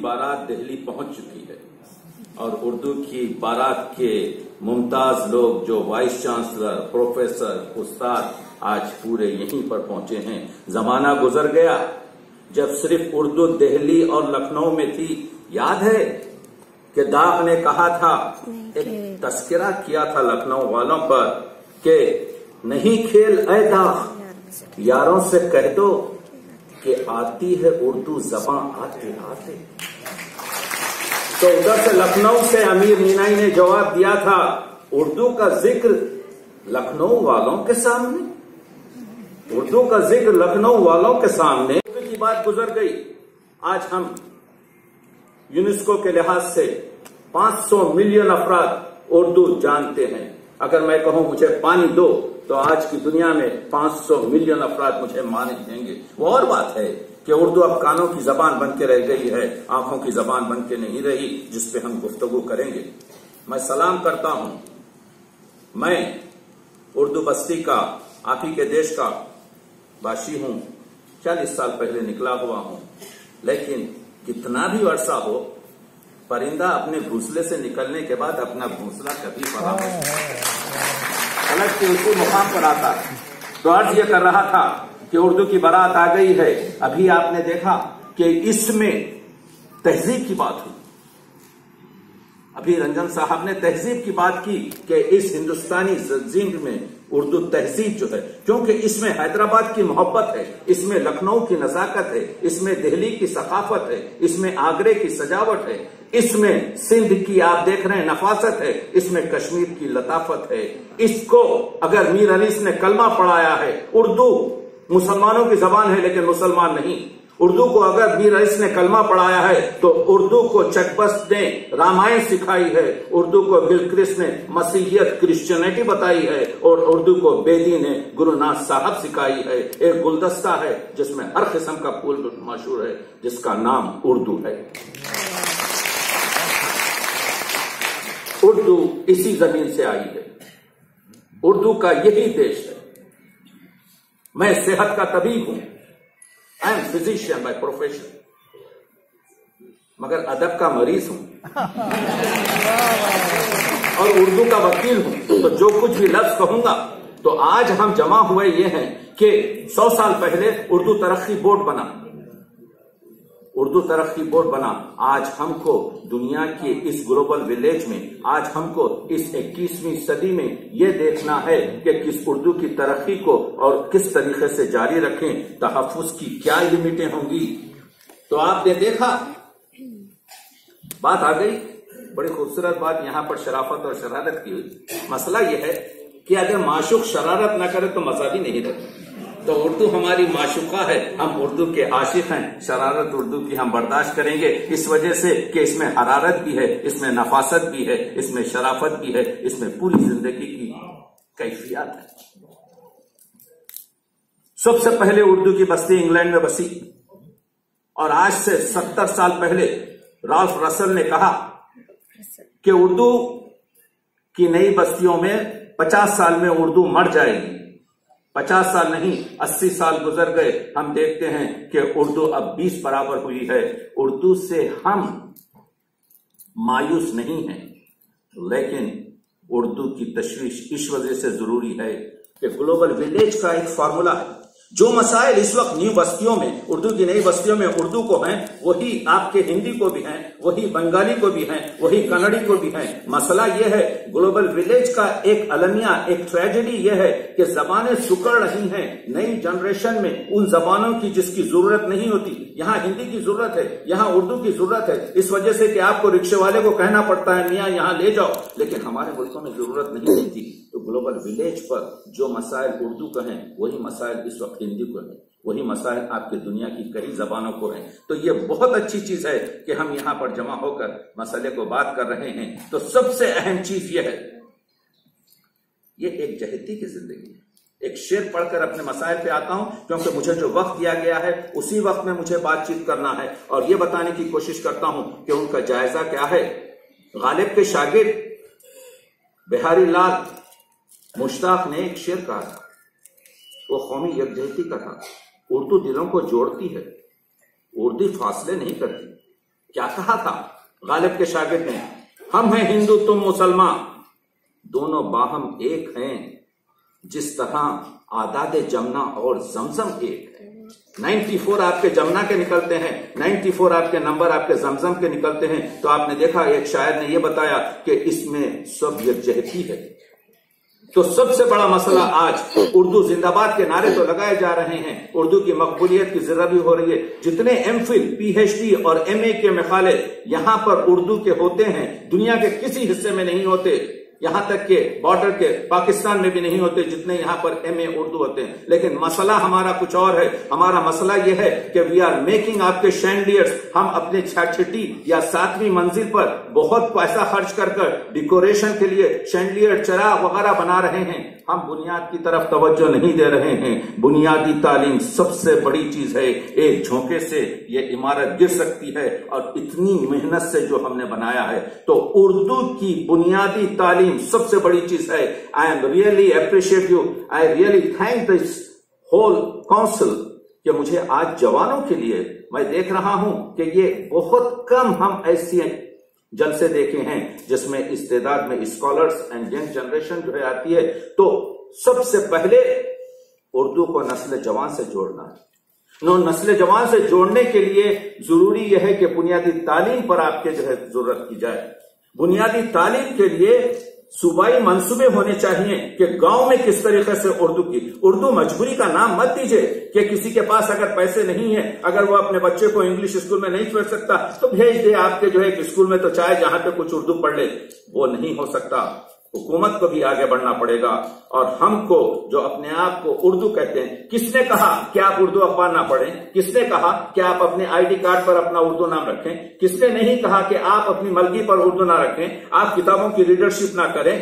بارات دہلی پہنچ چکی ہے اور اردو کی بارات کے ممتاز لوگ جو وائس چانسلر، پروفیسر، استاد آج پورے یہیں پر پہنچے ہیں۔ زمانہ گزر گیا جب صرف اردو دہلی اور لکھنؤ میں تھی۔ یاد ہے کہ داغ نے کہا تھا، ایک تذکرہ کیا تھا لکھنؤ والوں پر کہ نہیں کھیل اے داغ، یاروں سے کہہ دو کہ آتی ہے اردو زباں آتے آتے۔ تو ادھر سے لکھنؤ سے امیر مینائی نے جواب دیا تھا، اردو کا ذکر لکھنؤ والوں کے سامنے، اردو کا ذکر لکھنؤ والوں کے سامنے۔ اردو کی بات گزر گئی، آج ہم یونیسکو کے لحاظ سے 500 ملین افراد اردو جانتے ہیں۔ اگر میں کہوں مجھے پانی دو تو آج کی دنیا میں 500 ملین افراد مجھے مانے دیں گے۔ وہ اور بات ہے کہ اردو اب کانوں کی زبان بن کے رہ گئی ہے، آنکھوں کی زبان بن کے نہیں رہی جس پہ ہم گفتگو کریں گے۔ میں سلام کرتا ہوں، میں اردو بستی کا، آپ ہی کے دیش کا باشی ہوں، 40 سال پہلے نکلا ہوا ہوں، لیکن کتنا بھی عرصہ ہو، پرندہ اپنے گھونسلے سے نکلنے کے بعد اپنا گھونسلہ کبھی فراموش پلٹ کے اسی مقام پر آتا ہے۔ تو عرض یہ کر رہا تھا کہ اردو کی بارات آ گئی ہے۔ ابھی آپ نے دیکھا کہ اس میں تہذیب کی بات ہوئی، ابھی رنجن صاحب نے تہذیب کی بات کی کہ اس ہندوستانی زمین میں اردو تہذیب جو ہے، کیونکہ اس میں حیدرآباد کی محبت ہے، اس میں لکھنؤ کی نزاکت ہے، اس میں دہلی کی ثقافت ہے، اس میں آگرے کی سجاوٹ ہے، اس میں سندھ کی آپ دیکھ رہے ہیں نفاست ہے، اس میں کشمیر کی لطافت ہے۔ اس کو اگر میر انیس نے کلمہ پڑھایا ہے، اردو مسلمانوں کی زبان ہے لیکن مسلمان نہیں، اردو کو اگر میر انیس نے کلمہ پڑھایا ہے تو اردو کو چکبست نے رامائن سکھائی ہے، اردو کو گلکرسٹ نے مسیحیت کرسچینٹی بتائی ہے، اور اردو کو بیدی نے گرو ناتھ صاحب سکھائی ہے۔ ایک گلدستہ ہے جس میں ہر قسم کا پھول مشہور ہے، جس کا نام اردو ہے۔ اردو اسی زمین سے آئی ہے، اردو کا یہی دیش ہے۔ میں صحت کا طبیب ہوں، I am physician by profession، مگر ادب کا مریض ہوں اور اردو کا وکیل ہوں، تو جو کچھ بھی لفظ کہوں گا تو آج ہم جمع ہوئے یہ ہیں کہ 100 سال پہلے اردو ترقی بورڈ بنا، اردو ترقی بورڈ بنا۔ آج ہم کو دنیا کے اس گلوبل ولیج میں، آج ہم کو اس 21ویں صدی میں یہ دیکھنا ہے کہ کس اردو کی ترقی کو اور کس طریقے سے جاری رکھیں، تحفظ کی کیا لمٹیں ہوں گی۔ تو آپ نے دیکھا، بات آ گئی، بڑی خوبصورت بات یہاں پر شرافت اور شرارت کی ہوئی۔ مسئلہ یہ ہے کہ اگر معشوق شرارت نہ کرے تو مزہ بھی نہیں رہتا۔ تو اردو ہماری معشوقہ ہے، ہم اردو کے عاشق ہیں، شرارت اردو کی ہم برداشت کریں گے اس وجہ سے کہ اس میں حرارت بھی ہے، اس میں نفاست بھی ہے، اس میں شرافت بھی ہے، اس میں پوری زندگی کی کیفیات ہے۔ سب سے پہلے اردو کی بستی انگلینڈ میں بسی، اور آج سے 70 سال پہلے رالف رسل نے کہا کہ اردو کی نئی بستیوں میں 50 سال میں اردو مر جائے گی۔ 50 سال نہیں، 80 سال گزر گئے، ہم دیکھتے ہیں کہ اردو اب 20 برابر ہوئی ہے۔ اردو سے ہم مایوس نہیں ہیں، لیکن اردو کی تشویش اس وجہ سے ضروری ہے کہ گلوبل ولیج کا ایک فارمولا ہے۔ جو مسائل اس وقت نیو بستیوں میں، اردو کی نئی بستیوں میں اردو کو ہیں، وہی آپ کے ہندی کو بھی ہیں، وہی بنگالی کو بھی ہیں، وہی کنڑی کو بھی ہیں۔ مسئلہ یہ ہے، گلوبل ولیج کا ایک المیہ، ایک ٹریجڈی یہ ہے کہ زبانیں سکڑ رہی ہیں نئی جنریشن میں، ان زبانوں کی جس کی ضرورت نہیں ہوتی۔ یہاں ہندی کی ضرورت ہے، یہاں اردو کی ضرورت ہے، اس وجہ سے کہ آپ کو رکشے والے کو کہنا پڑتا ہے میاں یہاں لے جاؤ، لیکن ہمارے ملکوں میں ضرورت نہیں ہوتی۔ تو گلوبل ولیج پر جو مسائل اردو کا ہیں وہی مسائل اس وقت ہندی کو ہیں، وہی مسائل آپ کے دنیا کی کئی زبانوں کو ہیں۔ تو یہ بہت اچھی چیز ہے کہ ہم یہاں پر جمع ہو کر مسئلے کو بات کر رہے ہیں۔ تو سب سے اہم چیز یہ ہے، یہ ایک جہتی کی زندگی ہے۔ ایک شعر پڑھ کر اپنے مسائل پہ آتا ہوں، کیونکہ مجھے جو وقت دیا گیا ہے اسی وقت میں مجھے بات چیت کرنا ہے، اور یہ بتانے کی کوشش کرتا ہوں کہ ان کا جائزہ کیا ہے۔ غالب کے شاگرد بہاری لال مشتاق نے ایک شعر کہا تھا، وہ قومی یکجہتی کا تھا۔ اردو دلوں کو جوڑتی ہے، اردو فاصلے نہیں کرتی، क्या कहा था गालिब के शागिर्द ने? हम हैं हिंदू तुम मुसलमान, दोनों बाहम एक हैं, जिस तरह आदादे जमुना और जमजम एक है। 94 आपके जमुना के निकलते हैं, 94 आपके नंबर आपके जमजम के निकलते हैं। तो आपने देखा एक शायर ने यह बताया कि इसमें सब यकजहती है। तो सबसे बड़ा मसला आज उर्दू जिंदाबाद के नारे तो लगाए जा रहे हैं, उर्दू की मकबूलियत की जिर्रा भी हो रही है। जितने एमफिल, पीएचडी और एमए के मकाले यहां पर उर्दू के होते हैं, दुनिया के किसी हिस्से में नहीं होते, यहां तक के बॉर्डर के पाकिस्तान में भी नहीं होते जितने यहां पर एमए उर्दू होते हैं। लेकिन मसला हमारा कुछ और है। हमारा मसला यह है कि वी आर मेकिंग आपके शैंडियर्स, हम अपने छठी या 7वीं मंजिल पर बहुत पैसा खर्च कर डेकोरेशन के लिए शैंडियर, चिराग वगैरह बना रहे हैं। हम बुनियाद की तरफ तवज्जो नहीं दे रहे हैं। बुनियादी तालीम सबसे बड़ी चीज है। एक झोंके से ये इमारत गिर सकती है, और इतनी मेहनत से जो हमने बनाया है, तो उर्दू की बुनियादी तालीम सबसे बड़ी चीज है। I am really appreciate you, I really thank this whole council कि मुझे आज जवानों के लिए मैं देख रहा हूं कि ये बहुत कम हम ऐसी जलसे देखे हैं जिसमें इस्तेदाद में स्कॉलर्स एंड यंग जनरेशन जो है आती है। तो सबसे पहले उर्दू को नस्ल जवान से जोड़ना है। नस्ल जवान से जोड़ने के लिए जरूरी यह है कि बुनियादी तालीम पर आपके जो है जरूरत की जाए। बुनियादी तालीम के लिए सूबाई मंसूबे होने चाहिए कि गांव में किस तरीके से उर्दू मजबूरी का नाम मत दीजिए कि किसी के पास अगर पैसे नहीं है, अगर वो अपने बच्चे को इंग्लिश स्कूल में नहीं छोड़ सकता तो भेज दे आपके जो है एक स्कूल में, तो चाहे जहां पे कुछ उर्दू पढ़ ले। वो नहीं हो सकता। हुकूमत को भी आगे बढ़ना पड़ेगा। और हमको जो अपने आप को उर्दू कहते हैं, किसने कहा कि आप उर्दू अखबार ना पढ़ें? किसने कहा कि आप अपने आईडी कार्ड पर अपना उर्दू नाम रखें? किसने नहीं कहा कि आप अपनी मलगी पर उर्दू ना रखें, आप किताबों की रीडरशिप ना करें?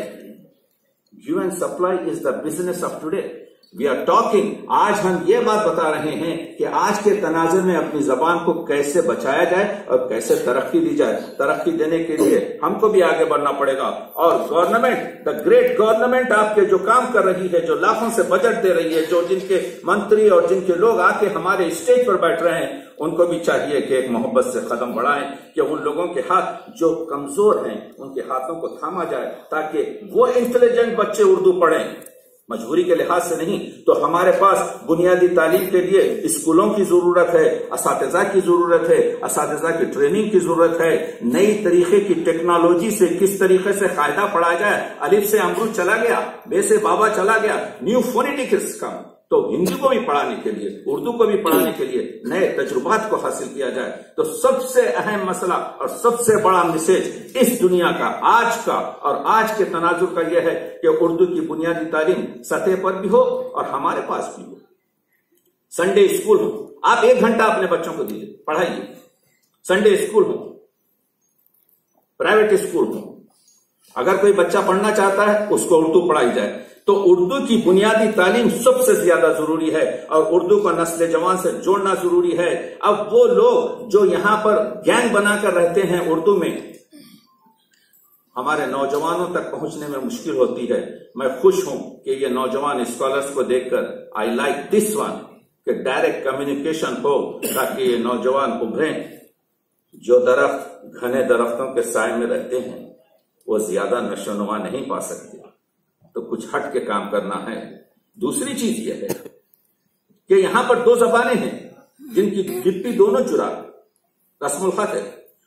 Give and supply is the business of today. We are talking, आज हम ये बात बता रहे हैं कि आज के तनाजुर में अपनी जबान को कैसे बचाया जाए और कैसे तरक्की दी जाए। तरक्की देने के लिए हमको भी आगे बढ़ना पड़ेगा। और गवर्नमेंट, द ग्रेट गवर्नमेंट आपके जो काम कर रही है, जो लाखों से बजट दे रही है, जो जिनके मंत्री और जिनके लोग आके हमारे स्टेज पर बैठ रहे हैं, उनको भी चाहिए कि एक मोहब्बत से कदम बढ़ाएं कि उन लोगों के हाथ जो कमजोर हैं उनके हाथों को थामा जाए, ताकि वो इंटेलिजेंट बच्चे उर्दू पढ़ें, मजबूरी के लिहाज से नहीं। तो हमारे पास बुनियादी तालीम के लिए स्कूलों की जरूरत है, असातिज़ा की जरूरत है, असातिज़ा की ट्रेनिंग की जरूरत है। नई तरीके की टेक्नोलॉजी से किस तरीके से कायदा पढ़ाया जाए। अलिफ से अमरूद चला गया, बे से बाबा चला गया, न्यू फोनेटिक्स का। तो हिंदी को भी पढ़ाने के लिए, उर्दू को भी पढ़ाने के लिए नए तजुर्बात को हासिल किया जाए। तो सबसे अहम मसला और सबसे बड़ा मैसेज इस दुनिया का, आज का और आज के तनाजुर का यह है कि उर्दू की बुनियादी तालीम सतह पर भी हो और हमारे पास भी हो। संडे स्कूल हो, आप 1 घंटा अपने बच्चों को दीजिए, पढ़ाइए। संडे स्कूल हो, प्राइवेट स्कूल हो, अगर कोई बच्चा पढ़ना चाहता है उसको उर्दू पढ़ाई जाए। तो उर्दू की बुनियादी तालीम सबसे ज्यादा जरूरी है और उर्दू को नस्ल जवान से जोड़ना जरूरी है। अब वो लोग जो यहां पर गैंग बनाकर रहते हैं उर्दू में, हमारे नौजवानों तक पहुंचने में मुश्किल होती है। मैं खुश हूं कि ये नौजवान स्कॉलर्स को देखकर आई लाइक दिस वन कि डायरेक्ट कम्युनिकेशन हो, ताकि ये नौजवान उभरें। जो दरख्त घने दरख्तों के साए में रहते हैं वो ज्यादा नशोनुमा नहीं पा सकते, तो कुछ हट के काम करना है। दूसरी चीज यह है कि यहां पर 2 जबानें हैं जिनकी गिट्टी दोनों जुड़ा। रस्मुल खत है,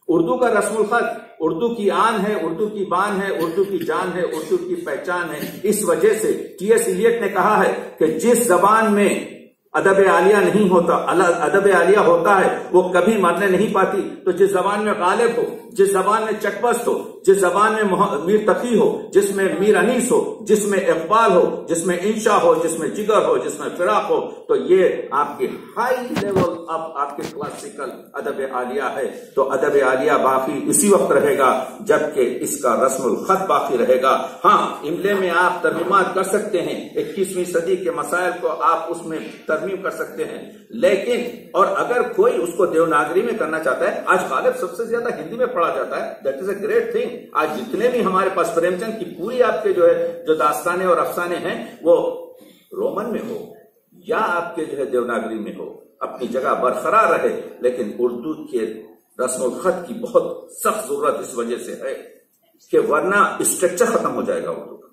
उर्दू का रस्मुल खत, उर्दू की आन है, उर्दू की बान है, उर्दू की जान है, उर्दू की पहचान है। इस वजह से टी.एस. इलियट ने कहा है कि जिस जबान में अदब आलिया नहीं होता, अदब आलिया होता है, वो कभी मरने नहीं पाती। तो जिस जबान में गालिब हो, जिस जबान में चकबस्त हो, जिस जबान में मीर तकी हो, जिसमें मीर अनीस हो, जिसमें इकबाल हो, जिसमें इंशा हो, जिसमें जिगर हो, जिसमें फिराक हो, तो ये आपके हाई लेवल ऑफ आपके क्लासिकल अदब आलिया है। तो अदब आलिया बाकी इसी वक्त रहेगा जबकि इसका रस्मुल खत बाकी रहेगा। हाँ, इमले में आप तरमीमात कर सकते हैं, 21वीं सदी के मसाइल को आप उसमें तरमीम कर सकते हैं, लेकिन और अगर कोई उसको देवनागरी में करना चाहता है, आज गालिब सबसे ज्यादा हिंदी में पढ़ा जाता है। That is a great thing. आज जितने भी हमारे पास प्रेमचंद की पूरी आपके जो है जो दास्ताने और अफसाने हैं वो रोमन में हो या आपके जो है देवनागरी में हो, अपनी जगह बरकरार रहे, लेकिन उर्दू के रस्म उल खत की बहुत सख्त जरूरत इस वजह से है कि वरना स्ट्रक्चर खत्म हो जाएगा उर्दू का।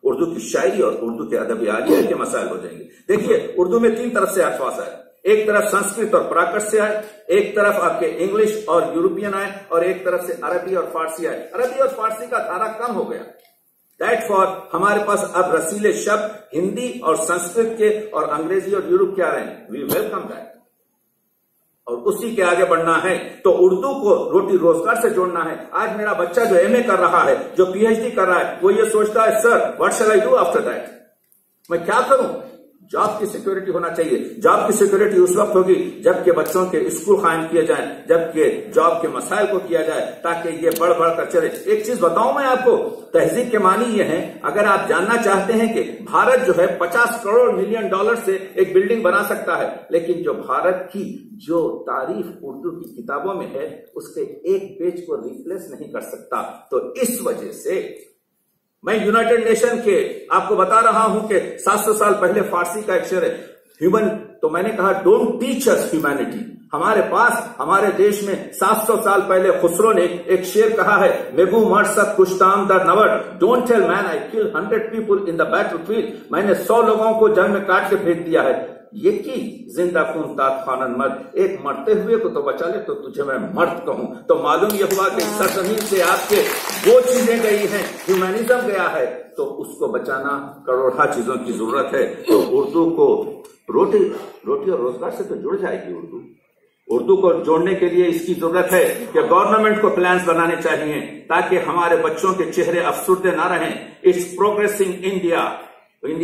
उर्दू की शायरी और उर्दू के अदबी आलिया के मसाइल हो जाएंगे। देखिए, उर्दू में 3 तरफ से अल्फाज आए, एक तरफ संस्कृत और प्राकृत से आए, एक तरफ आपके इंग्लिश और यूरोपियन आए, और एक तरफ से अरबी और फारसी आए। अरबी और फारसी का धारा कम हो गया। दैट फॉर हमारे पास अब रसीले शब्द हिंदी और संस्कृत के और अंग्रेजी और यूरोप के आ रहे हैं। वी वेलकम दैट, और उसी के आगे बढ़ना है। तो उर्दू को रोटी रोजगार से जोड़ना है। आज मेरा बच्चा जो एमए कर रहा है, जो पीएचडी कर रहा है, वो ये सोचता है, sir what shell I do after that, मैं क्या करूं? जॉब की सिक्योरिटी होना चाहिए। जॉब की सिक्योरिटी उस वक्त होगी जबकि बच्चों के स्कूल कायम किए जाएं, जबकि जॉब के मसाइल को किया जाए, ताकि ये बढ़ कर चले। एक चीज बताऊं मैं आपको, तहजीब के मानी ये है, अगर आप जानना चाहते हैं कि भारत जो है 50 करोड़ मिलियन डॉलर से एक बिल्डिंग बना सकता है, लेकिन जो भारत की जो तारीफ उर्दू की किताबों में है, उसके एक पेज को रिप्लेस नहीं कर सकता। तो इस वजह से मैं यूनाइटेड नेशन के आपको बता रहा हूं कि 700 साल पहले फारसी का एक शेर है, ह्यूमन, तो मैंने कहा डोंट टीच अस ह्यूमैनिटी। हमारे पास, हमारे देश में 700 साल पहले खुसरो ने एक शेर कहा है, मेगू मरसत कुश्ताम दर नवट, don't tell man I kill 100 people in the battlefield. मैंने 100 लोगों को जंग में काट के फेंक दिया है, ये की जिंदा कौन तात खानन मर्द, एक मरते हुए को तो बचा ले तो तुझे मैं मर्द कहूं। तो मालूम यह हुआ कि सरजमीन से आपके वो चीजें गई हैं, ह्यूमैनिज्म गया है, तो उसको बचाना करोड़ों चीजों की जरूरत है। तो उर्दू को रोटी और रोजगार से तो जुड़ जाएगी। उर्दू को जोड़ने के लिए इसकी जरूरत है कि गवर्नमेंट को प्लान्स बनाने चाहिए ताकि हमारे बच्चों के चेहरे अफसुर्दे ना रहें। इट्स प्रोग्रेसिंग इंडिया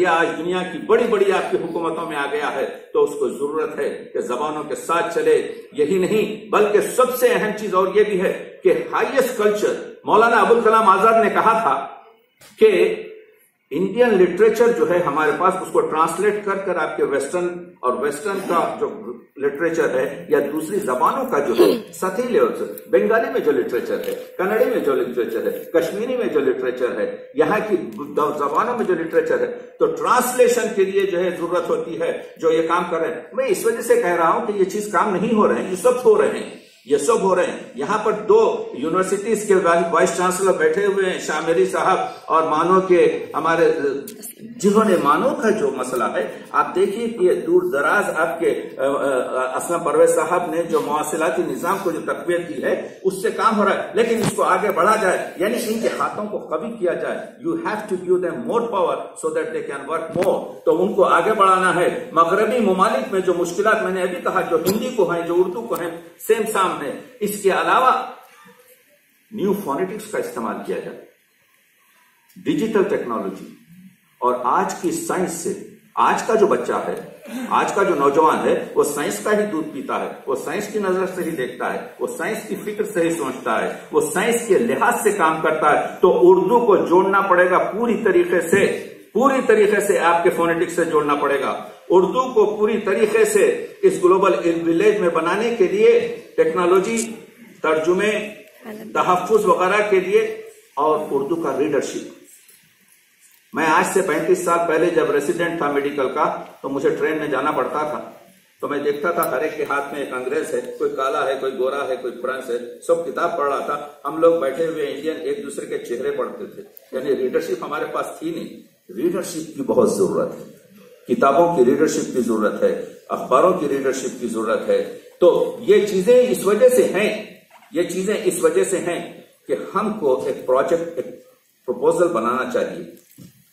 आज दुनिया की बड़ी बड़ी आपकी हुकूमतों में आ गया है, तो उसको जरूरत है कि जबानों के साथ चले। यही नहीं बल्कि सबसे अहम चीज और ये भी है कि हाईएस्ट कल्चर, मौलाना अबुल कलाम आजाद ने कहा था कि इंडियन लिटरेचर जो है हमारे पास, उसको ट्रांसलेट कर आपके वेस्टर्न का जो लिटरेचर है या दूसरी जबानों का जो है, सथी बंगाली में जो लिटरेचर है, कन्नड़ी में जो लिटरेचर है, कश्मीरी में जो लिटरेचर है, यहाँ की जबानों में जो लिटरेचर है, तो ट्रांसलेशन के लिए जो है जरूरत होती है। जो ये काम कर रहे हैं, मैं इस वजह से कह रहा हूं कि ये चीज काम नहीं हो रहे हैं, ये सब हो रहे हैं। यहाँ पर 2 यूनिवर्सिटीज के वाइस चांसलर बैठे हुए हैं, शामिरी साहब और मानो के हमारे, जिन्होंने मानो का जो मसला है, आप देखिए कि ये दूर दराज आपके असलम परवेज साहब ने जो मवासिलाती निजाम को जो तकवीत दी है, उससे काम हो रहा है। लेकिन इसको आगे बढ़ा जाए, यानी इनके हाथों को कभी किया जाए। You have to give them more power so that they can work more. तो उनको आगे बढ़ाना है। मगरबी मुमालिक में जो मुश्किलात मैंने अभी कहा, जो हिंदी को है, जो उर्दू को है, सेम साम है। इसके अलावा न्यू फोनेटिक्स का इस्तेमाल किया जाए, डिजिटल टेक्नोलॉजी और आज की साइंस से, आज का जो बच्चा है, आज का जो नौजवान है, वो साइंस का ही दूध पीता है, वो साइंस की नजर से ही देखता है, वो साइंस की फिक्र से ही सोचता है, वो साइंस के लिहाज से काम करता है। तो उर्दू को जोड़ना पड़ेगा पूरी तरीके से आपके फोनेटिक्स से जोड़ना पड़ेगा। उर्दू को पूरी तरीके से इस ग्लोबल विलेज में बनाने के लिए टेक्नोलॉजी, तर्जुमे, तहफ्फुज वगैरह के लिए, और उर्दू का रीडरशिप। मैं आज से 35 साल पहले जब रेसिडेंट था मेडिकल का, तो मुझे ट्रेन में जाना पड़ता था, तो मैं देखता था हर एक के हाथ में एक अंग्रेज है, कोई काला है, कोई गोरा है, कोई फ्रांस है, सब किताब पढ़ रहा था। हम लोग बैठे हुए इंडियन एक दूसरे के चेहरे पढ़ते थे, यानी रीडरशिप हमारे पास थी नहीं। रीडरशिप की बहुत जरूरत है, किताबों की रीडरशिप की जरूरत है, अखबारों की रीडरशिप की जरूरत है। तो ये चीजें इस वजह से हैं कि हमको एक प्रोजेक्ट, एक प्रपोजल बनाना चाहिए।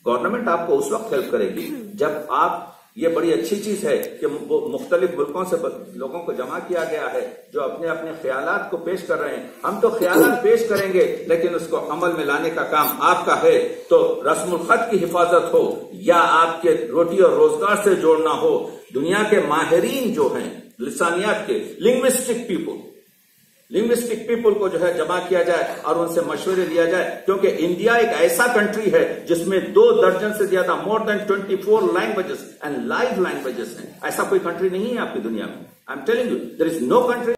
गवर्नमेंट आपको उस वक्त हेल्प करेगी जब आप, ये बड़ी अच्छी चीज है कि मुख्तलिफ मुल्कों से लोगों को जमा किया गया है जो अपने अपने ख्यालात को पेश कर रहे हैं। हम तो ख्यालात पेश करेंगे, लेकिन उसको अमल में लाने का काम आपका है। तो रस्मुल खत की हिफाजत हो या आपके रोटी और रोजगार से जोड़ना हो, दुनिया के माहिरीन जो हैं लिसानियात के, लिंग्विस्टिक पीपल को जो है जमा किया जाए और उनसे मशवरे लिया जाए, क्योंकि इंडिया एक ऐसा कंट्री है जिसमें 2 दर्जन से ज्यादा, more than 24 languages and live languages हैं। ऐसा कोई कंट्री नहीं है आपकी दुनिया में। I am telling you, there is no country